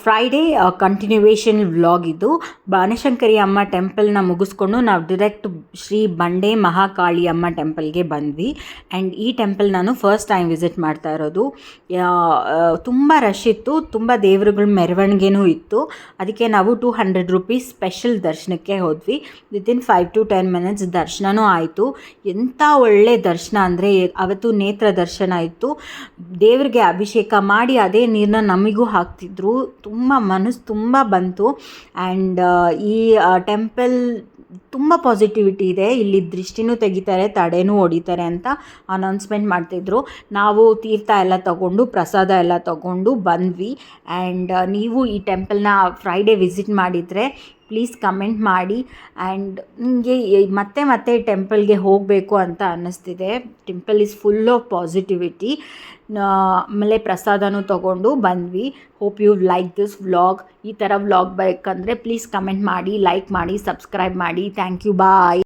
Friday continuation vlog ಇದು. ಬನಶಂಕರಿ ಅಮ್ಮ ಟೆಂಪಲ್ನ ಮುಗಿಸ್ಕೊಂಡು ನಾವು ಡೈರೆಕ್ಟ್ ಶ್ರೀ ಬಂಡೆ ಮಹಾಕಾಳಿ ಅಮ್ಮ ಟೆಂಪಲ್ಗೆ ಬಂದ್ವಿ. ಆ್ಯಂಡ್ ಈ ಟೆಂಪಲ್ ನಾನು ಫಸ್ಟ್ ಟೈಮ್ ವಿಸಿಟ್ ಮಾಡ್ತಾ ಇರೋದು. ತುಂಬ ರಶ್ ಇತ್ತು, ತುಂಬ ದೇವರುಗಳ ಮೆರವಣಿಗೆನೂ ಇತ್ತು. ಅದಕ್ಕೆ ನಾವು 200 ರೂಪೀಸ್ ಸ್ಪೆಷಲ್ ದರ್ಶನಕ್ಕೆ ಹೋದ್ವಿ. ವಿತಿನ್ 5 to 10 minutes ದರ್ಶನವೂ ಆಯಿತು. ಎಂಥ ಒಳ್ಳೆ ದರ್ಶನ ಅಂದರೆ, ಅವತ್ತು ನೇತ್ರ ದರ್ಶನ ಇತ್ತು. ದೇವರಿಗೆ ಅಭಿಷೇಕ ಮಾಡಿ ಅದೇ ನೀರನ್ನ ನಮಗೂ ಹಾಕ್ತಿದ್ರು. ಮನಸ್ಸು ತುಂಬ ಬಂತು. ಆ್ಯಂಡ್ ಈ ಟೆಂಪಲ್ ತುಂಬ ಪಾಸಿಟಿವಿಟಿ ಇದೆ. ಇಲ್ಲಿ ದೃಷ್ಟಿನೂ ತೆಗಿತಾರೆ, ತಡೆನೂ ಹೊಡಿತಾರೆ ಅಂತ ಅನೌನ್ಸ್ಮೆಂಟ್ ಮಾಡ್ತಿದ್ರು. ನಾವು ತೀರ್ಥ ಎಲ್ಲ ತಗೊಂಡು ಪ್ರಸಾದ ಎಲ್ಲ ತಗೊಂಡು ಬಂದ್ವಿ. ಆ್ಯಂಡ್ ನೀವು ಈ ಟೆಂಪಲ್ನ ಫ್ರೈಡೇ ವಿಸಿಟ್ ಮಾಡಿದರೆ ಪ್ಲೀಸ್ ಕಮೆಂಟ್ ಮಾಡಿ. ಆ್ಯಂಡ್ ನಿಮಗೆ ಮತ್ತೆ ಟೆಂಪಲ್ಗೆ ಹೋಗಬೇಕು ಅಂತ ಅನ್ನಿಸ್ತಿದೆ. Temple is full of positivity. ಆಮೇಲೆ ಪ್ರಸಾದನೂ ತೊಗೊಂಡು ಬಂದ್ವಿ. Hope you like this vlog. ಈ ಥರ ವ್ಲಾಗ್ ಬೇಕಂದರೆ ಪ್ಲೀಸ್ ಕಮೆಂಟ್ ಮಾಡಿ, ಲೈಕ್ ಮಾಡಿ, ಸಬ್ಸ್ಕ್ರೈಬ್ ಮಾಡಿ. Thank you, bye.